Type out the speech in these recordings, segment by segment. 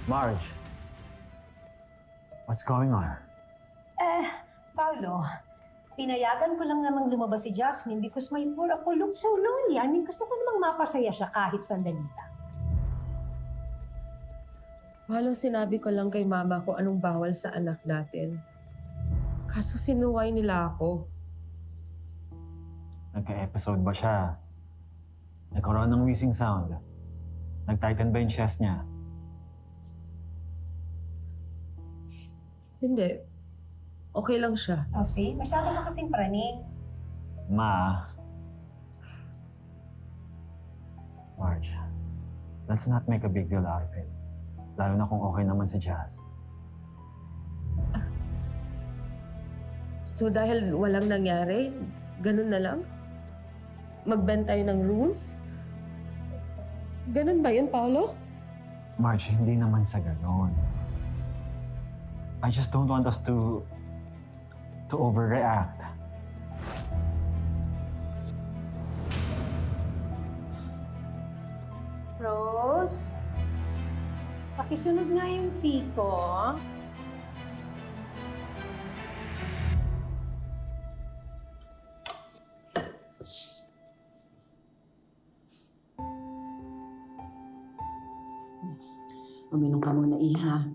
Marge, what's going on? Paolo, pinayagan ko lang namang lumabas si Jasmine because my poor ako looks so lonely. I mean, gusto ko namang mapasaya siya kahit sandali lang. Paolo, sinabi ko lang kay mama ko anong bawal sa anak natin. Kaso sinuway nila ako. Nagka-episode ba siya? Nagkaroon ng wheezing sound? Nag-tighten ba yung chest niya? Hindi. Okay lang siya. Oh, see? Masyado na kasing praning. Ma. Marge, let's not make a big deal out of it. Lalo na kung okay naman si Jazz. So dahil walang nangyari, ganun na lang? Mag-bend tayo ng rules? Ganun ba yun, Paolo? Marge, hindi naman sa ganon. I just don't want us to overreact. Rose? Pakisunod nga yung tea ko. Uminom ka muna, Iha.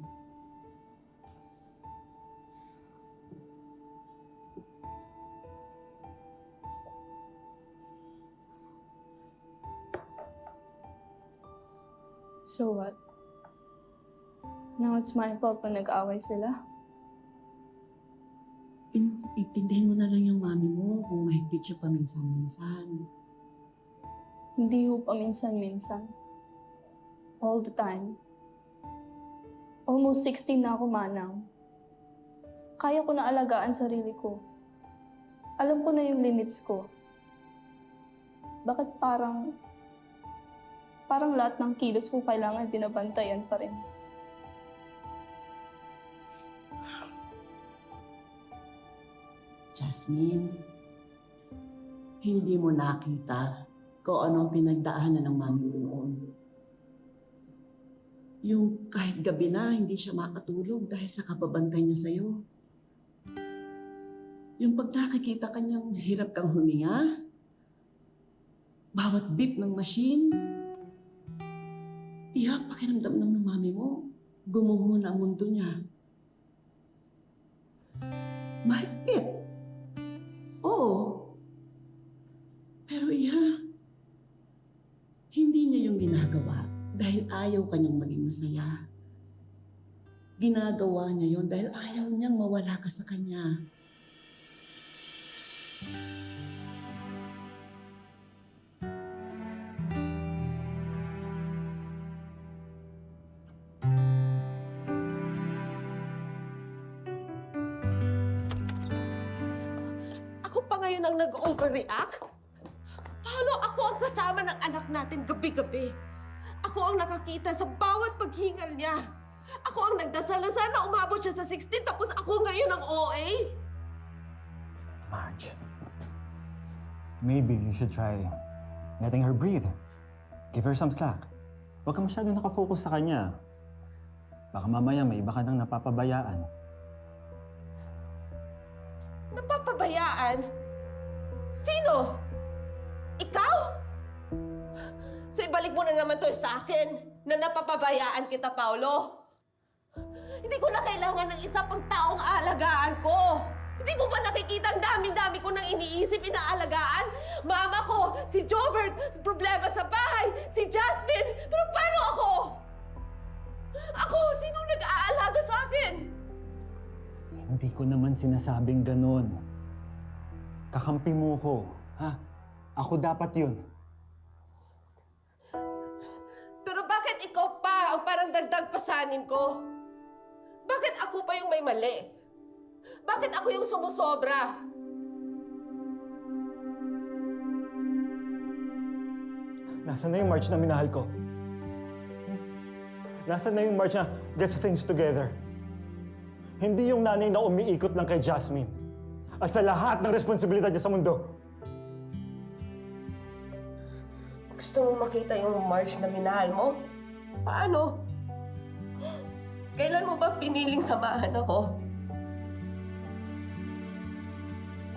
So what? Now it's my fault na nag-away sila? Intindihin mo na lang yung mami mo kung mahigpit siya paminsan-minsan. Hindi ho paminsan-minsan. All the time. Almost 16 na ako, Manang. Kaya ko na alagaan sarili ko. Alam ko na yung limits ko. Bakit parang lahat ng kilos ko kailangan binabantayan pa rin? Jasmine, hindi mo nakita kung anong pinagdaanan ng mami mo noon. Yung kahit gabi na, hindi siya makatulog dahil sa kababantay niya sa'yo. Yung pag nakikita kanyang hirap kang huminga, bawat beep ng machine, iyak pakiramdam ng mami mo, gumuho na ang mundo niya. Mahigpit. Oo. Pero hindi niya yung ginagawa dahil ayaw kanyang maging masaya. Ginagawa niya yon dahil ayaw niyang mawala ka sa kanya. Ako pa ngayon ang nag-overreact? Paano ako ang kasama ng anak natin gabi-gabi? Ako ang nakakita sa bawat paghingal niya. Ako ang nagdasal na sana umabot siya sa 16 tapos ako ngayon ang OA? Marge, maybe you should try letting her breathe. Give her some slack. Huwag ka masyadong nakafocus sa kanya. Baka mamaya may iba ka nang napapabayaan. Napapabayaan? Sino? Ikaw? So ibalik mo na naman to sa akin na napapabayaan kita, Paolo. Hindi ko na kailangan ng isa pang taong aalagaan ko. Hindi mo ba nakikita ang dami-dami ko nang iniisip, inaalagaan? Mama ko, si Jobert, problema sa bahay, si Jasmine. Pero paano ako? Ako, sinong nag-aalaga sa akin? Hindi ko naman sinasabing ganon. Kakampi mo ko, ha? Ako dapat yun. Pero bakit ikaw pa ang parang dagdag pasanin ko? Bakit ako pa yung may mali? Bakit ako yung sumusobra? Nasaan na yung Marge na minahal ko? Nasaan na yung Marge na gets things together? Hindi yung nanay na umiikot lang kay Jasmine. At sa lahat ng responsibilidad niya sa mundo. Gusto mo makita yung Marge na minahal mo? Paano? Kailan mo ba piniling samahan ako?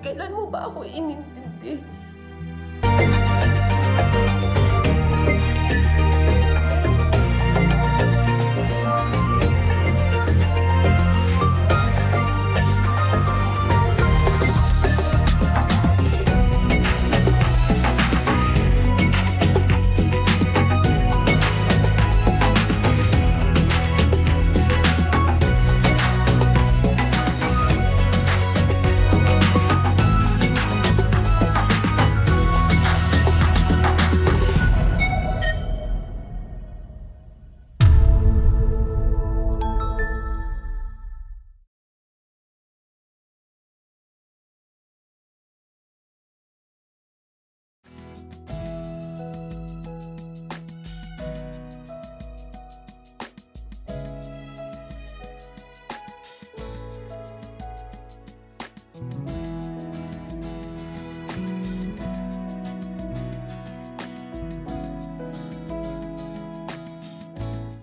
Kailan mo ba ako inintindi?